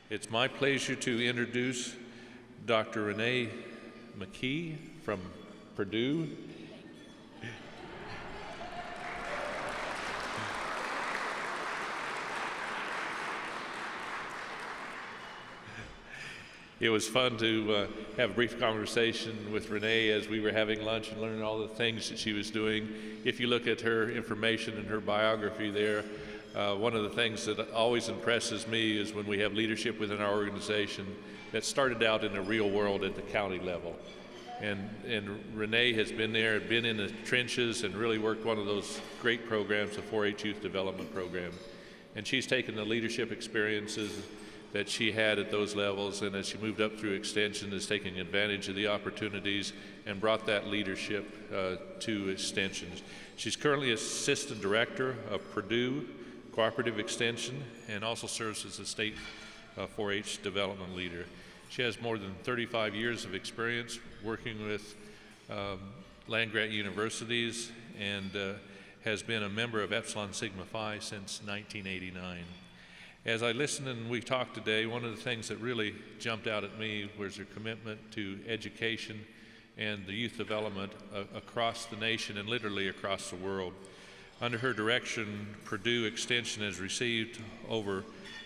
It's my pleasure to introduce Dr. Renee McKee from Purdue. It was fun to have a brief conversation with Renee as we were having lunch and learning all the things that she was doing. If you look at her information and her biography there, one of the things that always impresses me is when we have leadership within our organization that started out in the real world at the county level. And Renee has been there, been in the trenches, and really worked one of those great programs, the 4-H Youth Development Program. And she's taken the leadership experiences that she had at those levels, and as she moved up through Extension, is taking advantage of the opportunities and brought that leadership to Extension. She's currently Assistant Director of Purdue Cooperative Extension and also serves as a state 4-H development leader. She has more than 35 years of experience working with land-grant universities and has been a member of Epsilon Sigma Phi since 1989. As I listened and we talked today, one of the things that really jumped out at me was her commitment to education and the youth development across the nation and literally across the world. Under her direction, Purdue Extension has received over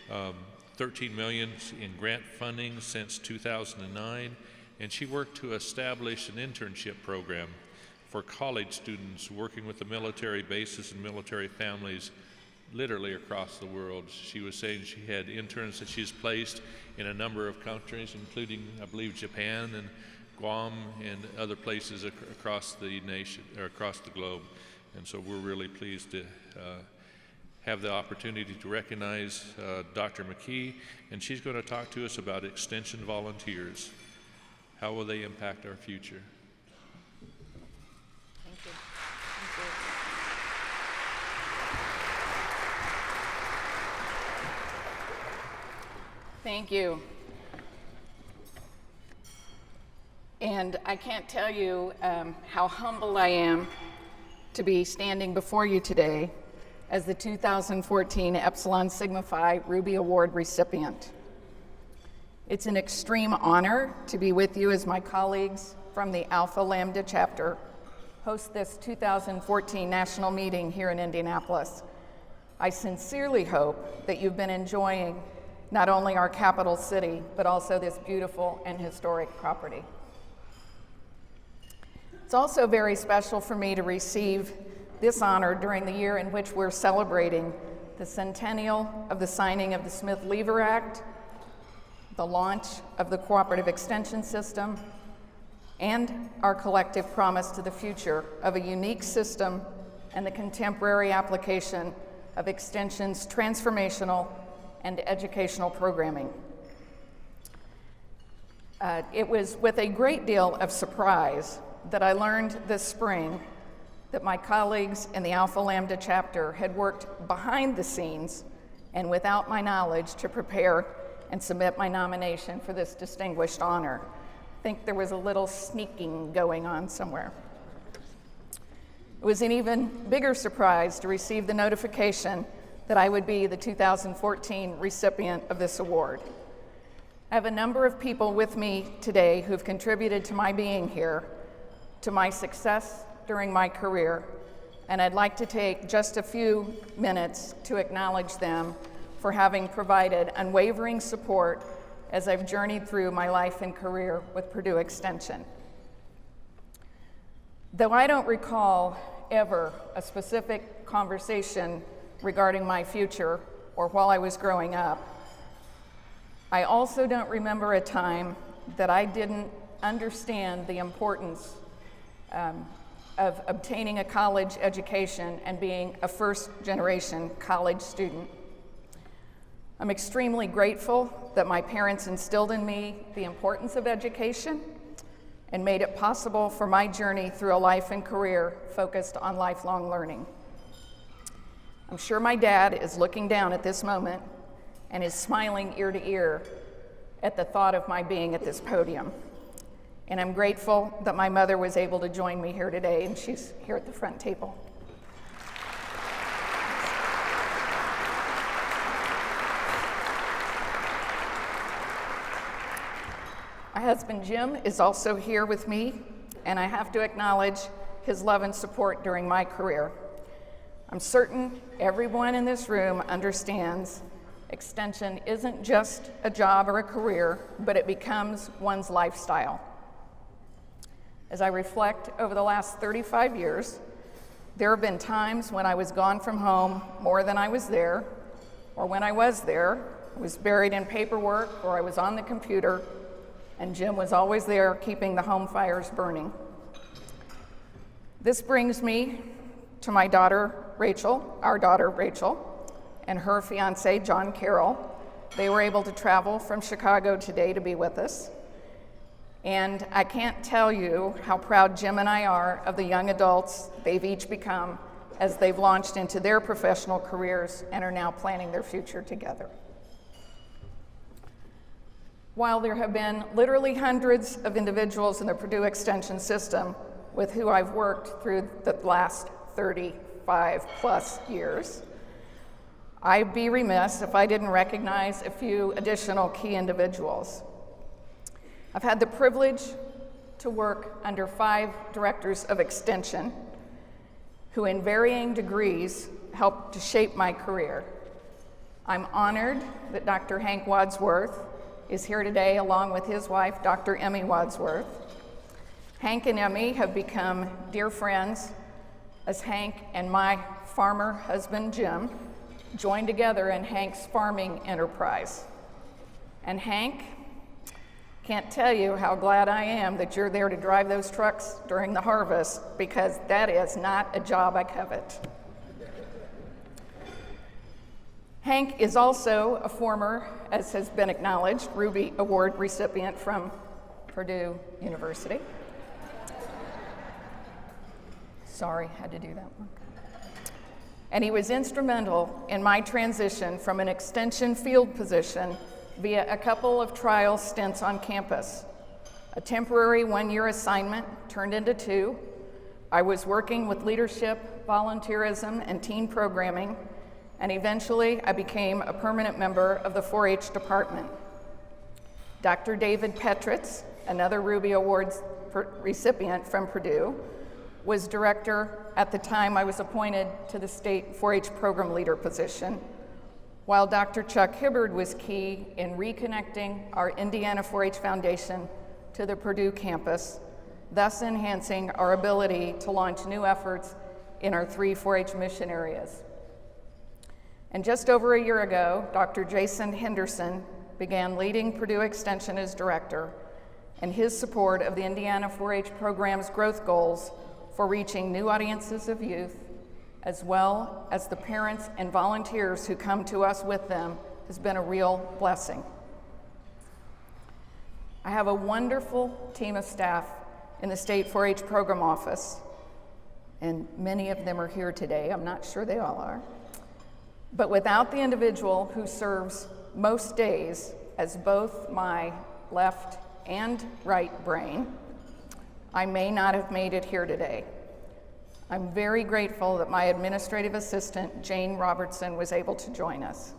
$13 million in grant funding since 2009, and she worked to establish an internship program for college students working with the military bases and military families literally across the world. She was saying she had interns that she's placed in a number of countries, including, I believe, Japan and Guam and other places across the nation, or across the globe. And so we're really pleased to have the opportunity to recognize Dr. McKee, and she's going to talk to us about Extension volunteers. How will they impact our future? Thank you. Thank you. Thank you. And I can't tell you how humble I am to be standing before you today as the 2014 Epsilon Sigma Phi Ruby Award recipient. It's an extreme honor to be with you as my colleagues from the Alpha Lambda chapter host this 2014 national meeting here in Indianapolis. I sincerely hope that you've been enjoying not only our capital city, but also this beautiful and historic property. It's also very special for me to receive this honor during the year in which we're celebrating the centennial of the signing of the Smith-Lever Act, the launch of the Cooperative Extension System, and our collective promise to the future of a unique system and the contemporary application of Extension's transformational and educational programming. It was with a great deal of surprise that I learned this spring that my colleagues in the Alpha Lambda chapter had worked behind the scenes and without my knowledge to prepare and submit my nomination for this distinguished honor. I think there was a little sneaking going on somewhere. It was an even bigger surprise to receive the notification that I would be the 2014 recipient of this award. I have a number of people with me today who've contributed to my being here, to my success during my career, and I'd like to take just a few minutes to acknowledge them for having provided unwavering support as I've journeyed through my life and career with Purdue Extension. Though I don't recall ever a specific conversation regarding my future or while I was growing up, I also don't remember a time that I didn't understand the importance of obtaining a college education and being a first-generation college student. I'm extremely grateful that my parents instilled in me the importance of education and made it possible for my journey through a life and career focused on lifelong learning. I'm sure my dad is looking down at this moment and is smiling ear to ear at the thought of my being at this podium. And I'm grateful that my mother was able to join me here today, and she's here at the front table. My husband Jim is also here with me, and I have to acknowledge his love and support during my career. I'm certain everyone in this room understands Extension isn't just a job or a career, but it becomes one's lifestyle. As I reflect over the last 35 years, there have been times when I was gone from home more than I was there, or when I was there, I was buried in paperwork or I was on the computer, and Jim was always there keeping the home fires burning. This brings me to my daughter, Rachel, our daughter, Rachel, and her fiance, John Carroll. They were able to travel from Chicago today to be with us. And I can't tell you how proud Jim and I are of the young adults they've each become as they've launched into their professional careers and are now planning their future together. While there have been literally hundreds of individuals in the Purdue Extension system with who I've worked through the last 35 plus years, I'd be remiss if I didn't recognize a few additional key individuals. I've had the privilege to work under 5 directors of Extension who in varying degrees helped to shape my career. I'm honored that Dr. Hank Wadsworth is here today along with his wife, Dr. Emmy Wadsworth. Hank and Emmy have become dear friends as Hank and my farmer husband, Jim, joined together in Hank's farming enterprise. And Hank, can't tell you how glad I am that you're there to drive those trucks during the harvest, because that is not a job I covet. Hank is also a former, as has been acknowledged, Ruby Award recipient from Purdue University. Sorry, had to do that one. And he was instrumental in my transition from an extension field position via a couple of trial stints on campus. A temporary 1-year assignment turned into 2. I was working with leadership, volunteerism, and teen programming, and eventually I became a permanent member of the 4-H department. Dr. David Petritz, another Ruby Awards recipient from Purdue, was director at the time I was appointed to the state 4-H program leader position, while Dr. Chuck Hibbard was key in reconnecting our Indiana 4-H Foundation to the Purdue campus, thus enhancing our ability to launch new efforts in our 3 4-H mission areas. And just over a year ago, Dr. Jason Henderson began leading Purdue Extension as director, and his support of the Indiana 4-H program's growth goals for reaching new audiences of youth, as well as the parents and volunteers who come to us with them, has been a real blessing. I have a wonderful team of staff in the State 4-H Program Office, and many of them are here today. I'm not sure they all are. But without the individual who serves most days as both my left and right brain, I may not have made it here today. I'm very grateful that my administrative assistant, Jane Robertson, was able to join us.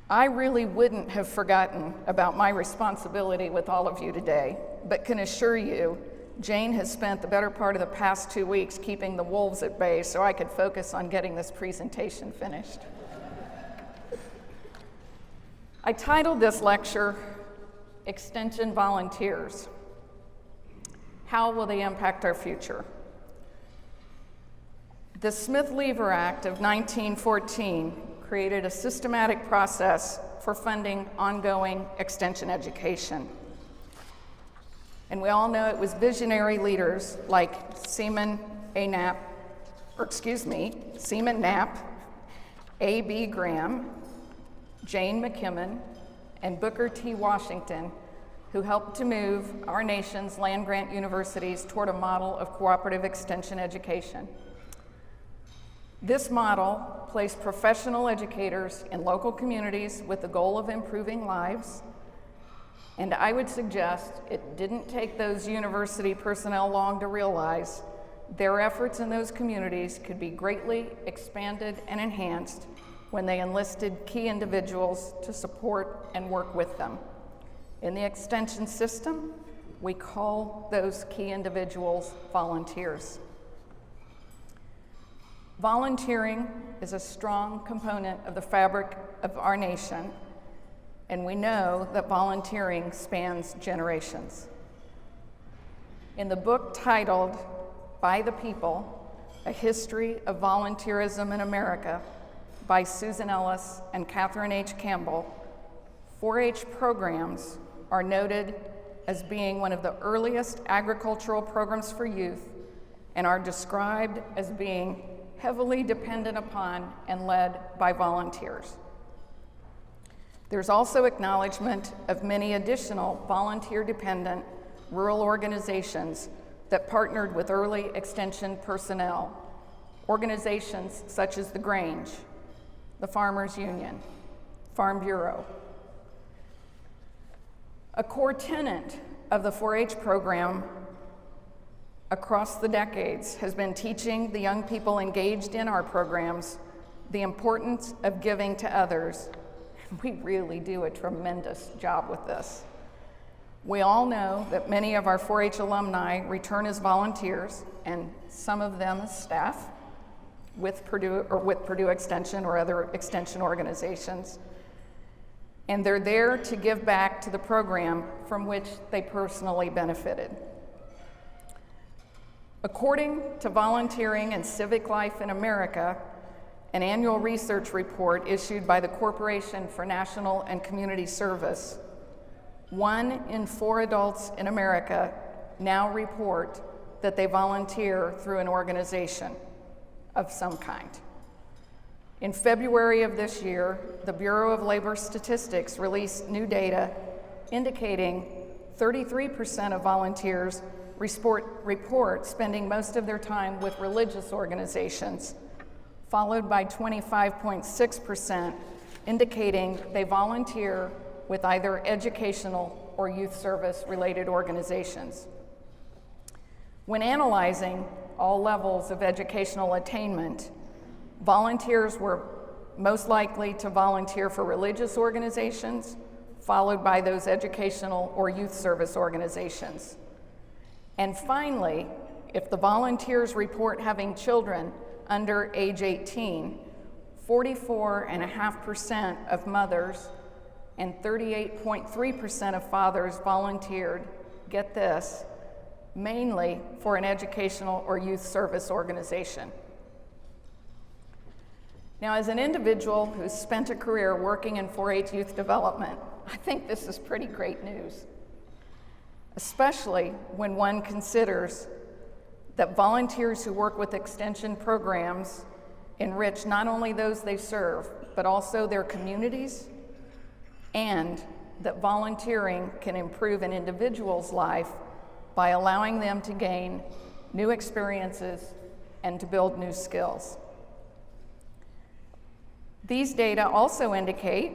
I really wouldn't have forgotten about my responsibility with all of you today, but can assure you, Jane has spent the better part of the past 2 weeks keeping the wolves at bay so I could focus on getting this presentation finished. I titled this lecture, Extension Volunteers. How will they impact our future? The Smith-Lever Act of 1914 created a systematic process for funding ongoing extension education. And we all know it was visionary leaders like Seaman Knapp, A.B. Graham, Jane McKimmon, and Booker T. Washington who helped to move our nation's land-grant universities toward a model of cooperative extension education. This model placed professional educators in local communities with the goal of improving lives, and I would suggest it didn't take those university personnel long to realize Their efforts in those communities could be greatly expanded and enhanced when they enlisted key individuals to support and work with them. In the extension system, we call those key individuals volunteers. Volunteering is a strong component of the fabric of our nation, and we know that volunteering spans generations. In the book titled By the People, A History of Volunteerism in America by Susan Ellis and Catherine H. Campbell, 4-H programs are noted as being one of the earliest agricultural programs for youth and are described as being heavily dependent upon and led by volunteers. There's also acknowledgement of many additional volunteer-dependent rural organizations that partnered with early extension personnel, organizations such as the Grange, the Farmers Union, Farm Bureau. A core tenet of the 4-H program across the decades has been teaching the young people engaged in our programs the importance of giving to others. We really do a tremendous job with this. We all know that many of our 4-H alumni return as volunteers, and some of them as staff with Purdue Extension or other extension organizations. And they're there to give back to the program from which they personally benefited. According to Volunteering and Civic Life in America, an annual research report issued by the Corporation for National and Community Service, 1 in 4 adults in America now report that they volunteer through an organization of some kind. In February of this year, the Bureau of Labor Statistics released new data indicating 33% of volunteers report spending most of their time with religious organizations, followed by 25.6% indicating they volunteer with either educational or youth service related organizations. When analyzing all levels of educational attainment, volunteers were most likely to volunteer for religious organizations, followed by those educational or youth service organizations. And finally, if the volunteers report having children under age 18, 44.5% of mothers and 38.3% of fathers volunteered, get this, mainly for an educational or youth service organization. Now, as an individual who's spent a career working in 4-H youth development, I think this is pretty great news, especially when one considers that volunteers who work with extension programs enrich not only those they serve, but also their communities, and that volunteering can improve an individual's life by allowing them to gain new experiences and to build new skills. These data also indicate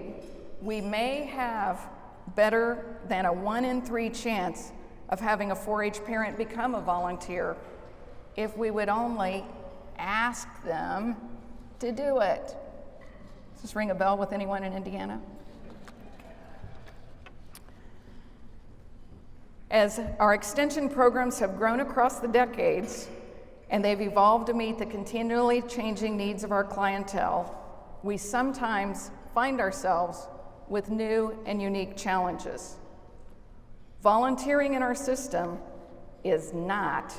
we may have better than a 1 in 3 chance of having a 4-H parent become a volunteer if we would only ask them to do it. Does this ring a bell with anyone in Indiana? As our extension programs have grown across the decades and they've evolved to meet the continually changing needs of our clientele, we sometimes find ourselves with new and unique challenges. Volunteering in our system is not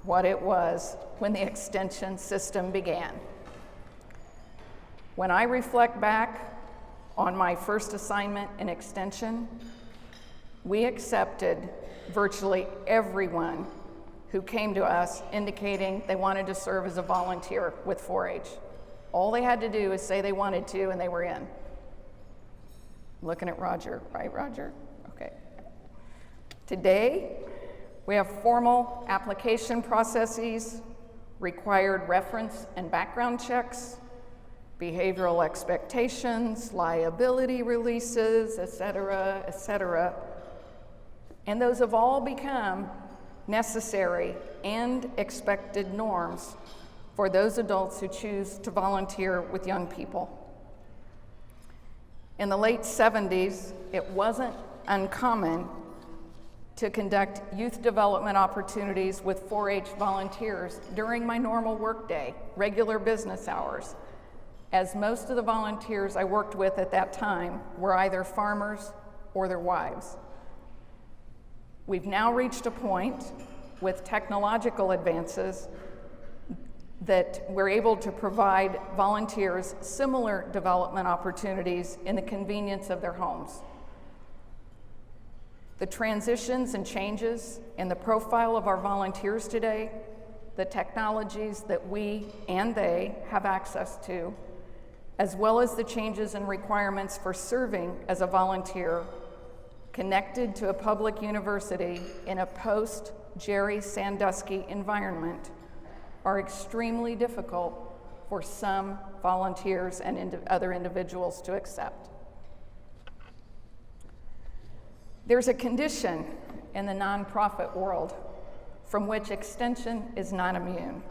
what it was when the extension system began. When I reflect back on my first assignment in extension, we accepted virtually everyone who came to us indicating they wanted to serve as a volunteer with 4-H. All they had to do is say they wanted to, and they were in. Looking at Roger, right, Roger? Okay. Today, we have formal application processes, required reference and background checks, behavioral expectations, liability releases, et cetera, and those have all become necessary, and expected norms for those adults who choose to volunteer with young people. In the late 70s, it wasn't uncommon to conduct youth development opportunities with 4-H volunteers during my normal workday, regular business hours, as most of the volunteers I worked with at that time were either farmers or their wives. We've now reached a point with technological advances that we're able to provide volunteers similar development opportunities in the convenience of their homes. The transitions and changes in the profile of our volunteers today, the technologies that we and they have access to, as well as the changes and requirements for serving as a volunteer connected to a public university in a post-Jerry Sandusky environment, are extremely difficult for some volunteers and other individuals to accept. There's a condition in the nonprofit world from which Extension is not immune.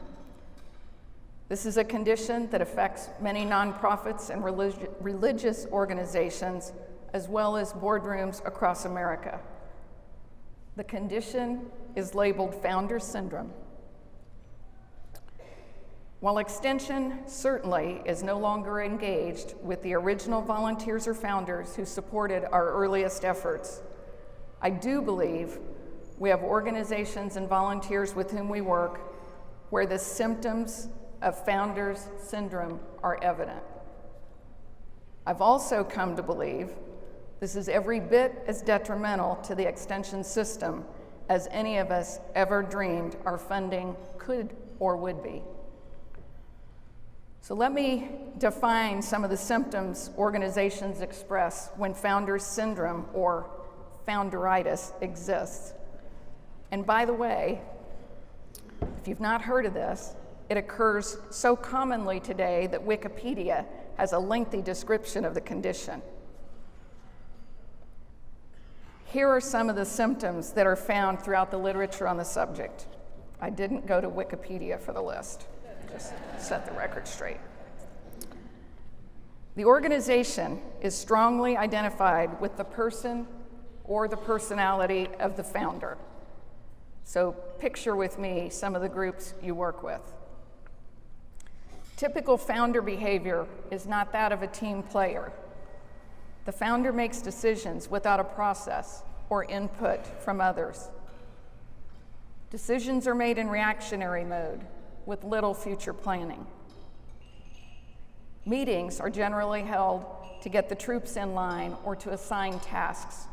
This is a condition that affects many nonprofits and religious organizations, as well as boardrooms across America. The condition is labeled founder syndrome. While Extension certainly is no longer engaged with the original volunteers or founders who supported our earliest efforts, I do believe we have organizations and volunteers with whom we work where the symptoms of founders syndrome are evident. I've also come to believe this is every bit as detrimental to the Extension system as any of us ever dreamed our funding could or would be. So let me define some of the symptoms organizations express when founders syndrome or founderitis exists. And by the way, if you've not heard of this, it occurs so commonly today that Wikipedia has a lengthy description of the condition. Here are some of the symptoms that are found throughout the literature on the subject. I didn't go to Wikipedia for the list, just set the record straight. The organization is strongly identified with the person or the personality of the founder. So picture with me some of the groups you work with. Typical founder behavior is not that of a team player. The founder makes decisions without a process or input from others. Decisions are made in reactionary mode with little future planning. Meetings are generally held to get the troops in line or to assign tasks.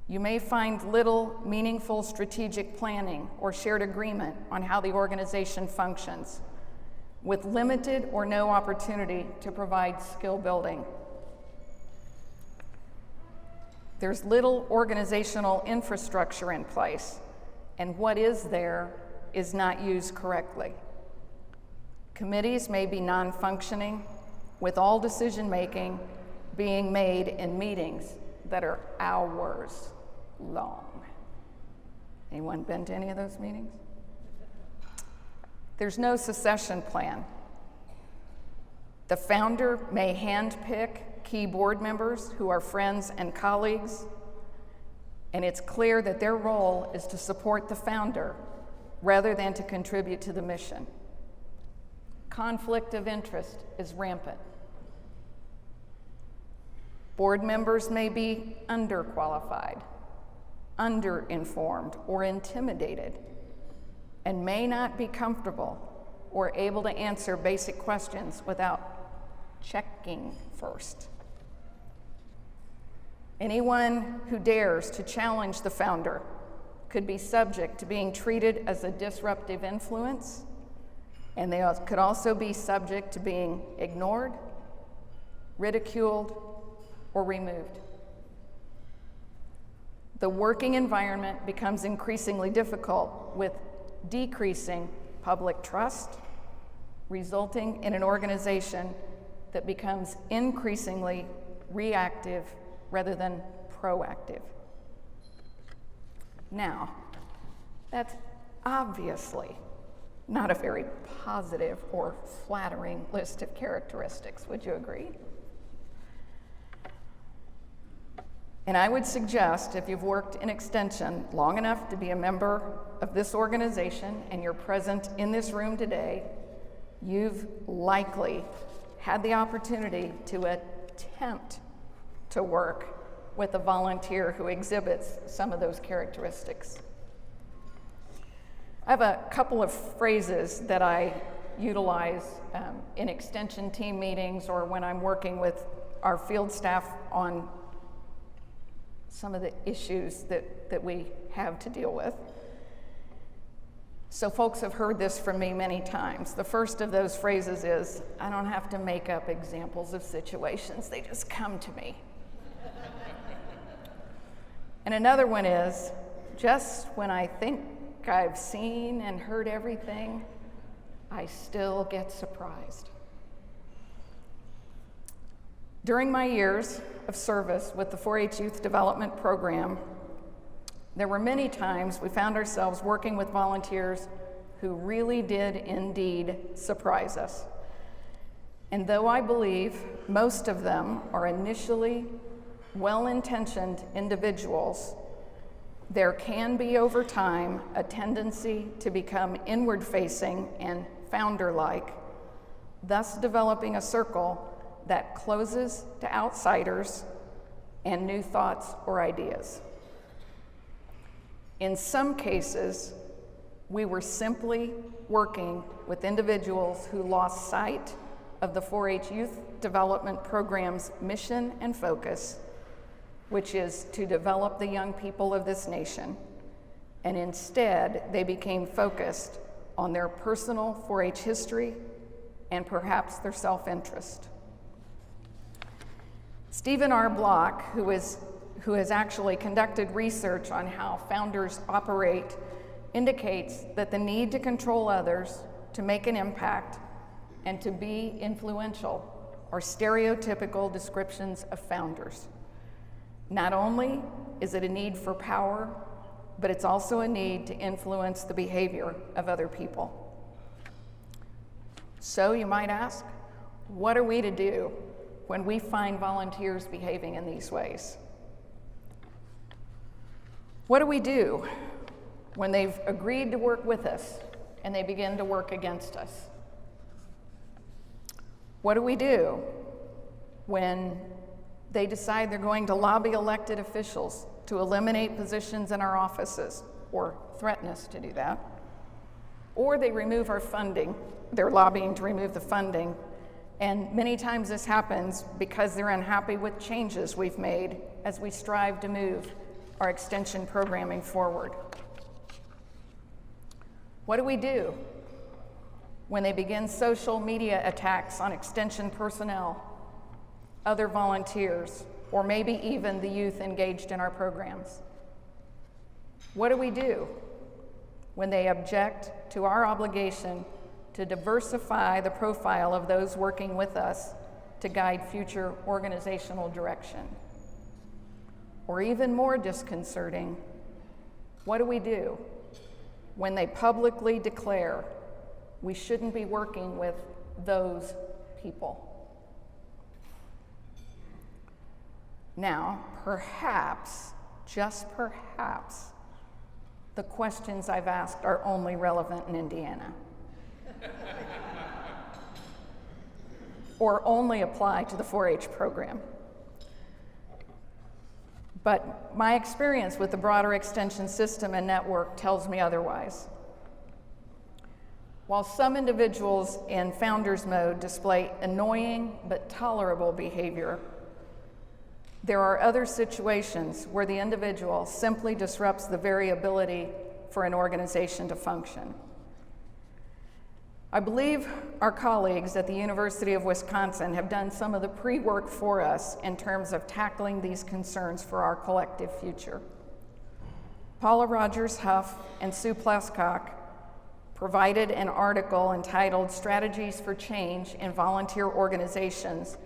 You may find little meaningful strategic planning or shared agreement on how the organization functions, with limited or no opportunity to provide skill building. There's little organizational infrastructure in place, and what is there is not used correctly. Committees may be non-functioning, with all decision-making being made in meetings that are hours long. Anyone been to any of those meetings? There's no succession plan. The founder may handpick key board members who are friends and colleagues, and it's clear that their role is to support the founder rather than to contribute to the mission. Conflict of interest is rampant. Board members may be underqualified, underinformed, or intimidated, and may not be comfortable or able to answer basic questions without checking first. Anyone who dares to challenge the founder could be subject to being treated as a disruptive influence, and they could also be subject to being ignored, ridiculed, or removed. The working environment becomes increasingly difficult with decreasing public trust, resulting in an organization that becomes increasingly reactive rather than proactive. Now, that's obviously not a very positive or flattering list of characteristics, would you agree? And I would suggest, if you've worked in Extension long enough to be a member of this organization and you're present in this room today, you've likely had the opportunity to attempt to work with a volunteer who exhibits some of those characteristics. I have a couple of phrases that I utilize in Extension team meetings or when I'm working with our field staff on some of the issues that we have to deal with. So folks have heard this from me many times. The first of those phrases is, I don't have to make up examples of situations, they just come to me. And another one is, just when I think I've seen and heard everything, I still get surprised. During my years of service with the 4-H Youth Development Program, there were many times we found ourselves working with volunteers who really did indeed surprise us. And though I believe most of them are initially well-intentioned individuals, there can be over time a tendency to become inward-facing and founder-like, thus developing a circle that closes to outsiders and new thoughts or ideas. In some cases, we were simply working with individuals who lost sight of the 4-H Youth Development Program's mission and focus, which is to develop the young people of this nation, and instead they became focused on their personal 4-H history and perhaps their self-interest. Stephen R. Block, who has actually conducted research on how founders operate, indicates that the need to control others, to make an impact, and to be influential are stereotypical descriptions of founders. Not only is it a need for power, but it's also a need to influence the behavior of other people. So you might ask, what are we to do when we find volunteers behaving in these ways? What do we do when they've agreed to work with us and they begin to work against us? What do we do when they decide they're going to lobby elected officials to eliminate positions in our offices or threaten us to do that? Or they remove our funding, they're lobbying to remove the funding, and many times this happens because they're unhappy with changes we've made as we strive to move our extension programming forward. What do we do when they begin social media attacks on extension personnel, other volunteers, or maybe even the youth engaged in our programs? What do we do when they object to our obligation to diversify the profile of those working with us to guide future organizational direction? Or even more disconcerting, what do we do when they publicly declare we shouldn't be working with those people? Now, perhaps, just perhaps, the questions I've asked are only relevant in Indiana. Or only apply to the 4-H program. But my experience with the broader extension system and network tells me otherwise. While some individuals in founders mode display annoying but tolerable behavior, there are other situations where the individual simply disrupts the very ability for an organization to function. I believe our colleagues at the University of Wisconsin have done some of the pre-work for us in terms of tackling these concerns for our collective future. Paula Rogers-Huff and Sue Plescock provided an article entitled Strategies for Change in Volunteer Organizations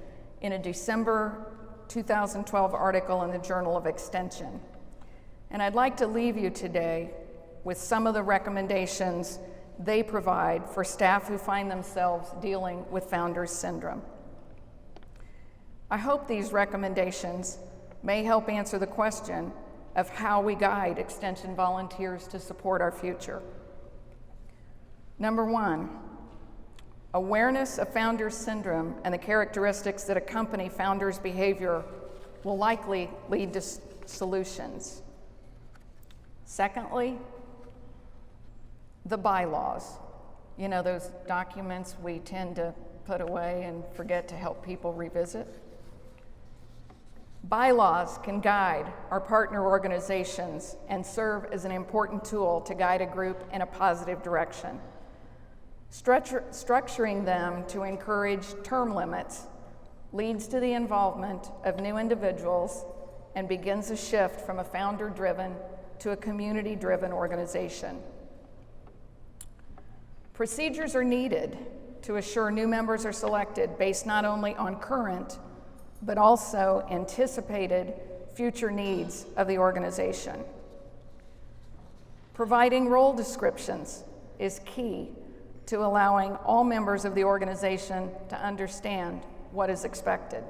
in a December 2012 article in the Journal of Extension. And I'd like to leave you today with some of the recommendations they provide for staff who find themselves dealing with Founder's Syndrome. I hope these recommendations may help answer the question of how we guide Extension volunteers to support our future. Number one, awareness of Founder's Syndrome and the characteristics that accompany Founder's behavior will likely lead to solutions. Secondly, the bylaws. You know, those documents we tend to put away and forget to help people revisit. Bylaws can guide our partner organizations and serve as an important tool to guide a group in a positive direction. Structuring them to encourage term limits leads to the involvement of new individuals and begins a shift from a founder-driven to a community-driven organization. Procedures are needed to assure new members are selected based not only on current, but also anticipated future needs of the organization. Providing role descriptions is key to allowing all members of the organization to understand what is expected.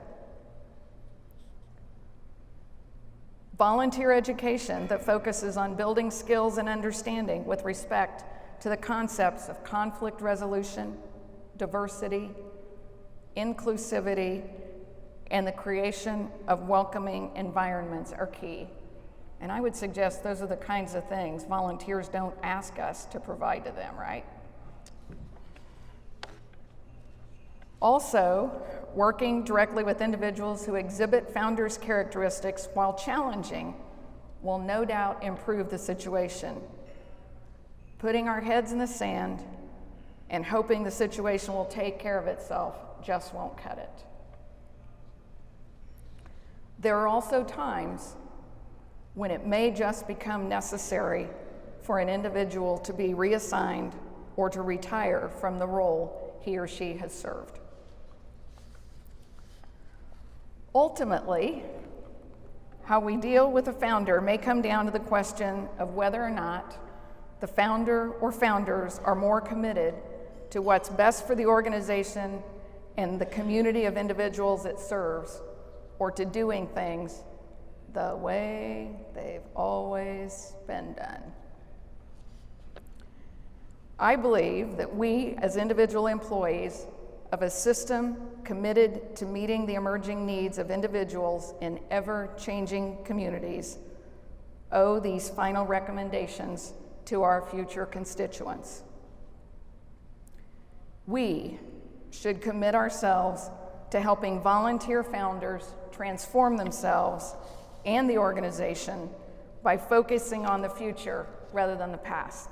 Volunteer education that focuses on building skills and understanding with respect to the concepts of conflict resolution, diversity, inclusivity, and the creation of welcoming environments are key. And I would suggest those are the kinds of things volunteers don't ask us to provide to them, right? Also, working directly with individuals who exhibit Founder's characteristics while challenging will no doubt improve the situation. Putting our heads in the sand and hoping the situation will take care of itself just won't cut it. There are also times when it may just become necessary for an individual to be reassigned or to retire from the role he or she has served. Ultimately, how we deal with a founder may come down to the question of whether or not the founder or founders are more committed to what's best for the organization and the community of individuals it serves, or to doing things the way they've always been done. I believe that we, as individual employees of a system committed to meeting the emerging needs of individuals in ever-changing communities, owe these final recommendations to our future constituents. We should commit ourselves to helping volunteer founders transform themselves and the organization by focusing on the future rather than the past.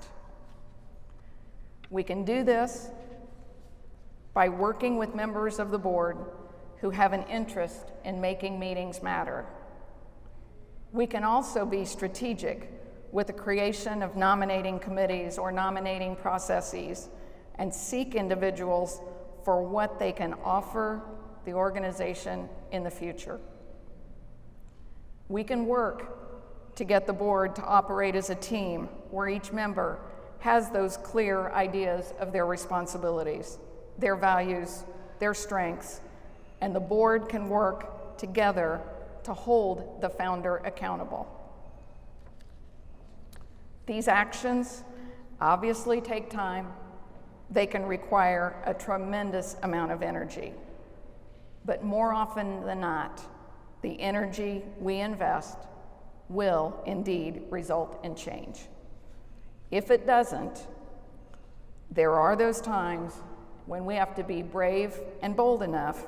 We can do this by working with members of the board who have an interest in making meetings matter. We can also be strategic with the creation of nominating committees or nominating processes and seek individuals for what they can offer the organization in the future. We can work to get the board to operate as a team where each member has those clear ideas of their responsibilities, their values, their strengths, and the board can work together to hold the founder accountable. These actions obviously take time. They can require a tremendous amount of energy. But more often than not, the energy we invest will indeed result in change. If it doesn't, there are those times when we have to be brave and bold enough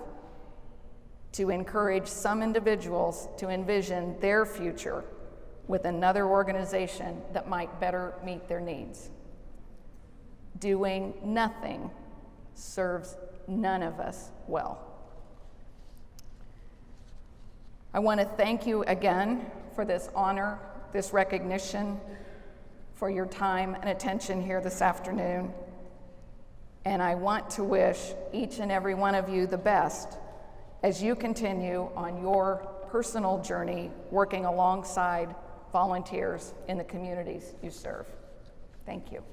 to encourage some individuals to envision their future with another organization that might better meet their needs. Doing nothing serves none of us well. I want to thank you again for this honor, this recognition, for your time and attention here this afternoon. And I want to wish each and every one of you the best as you continue on your personal journey working alongside volunteers in the communities you serve. Thank you.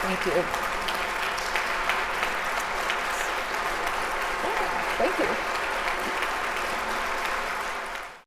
Thank you. Thank you.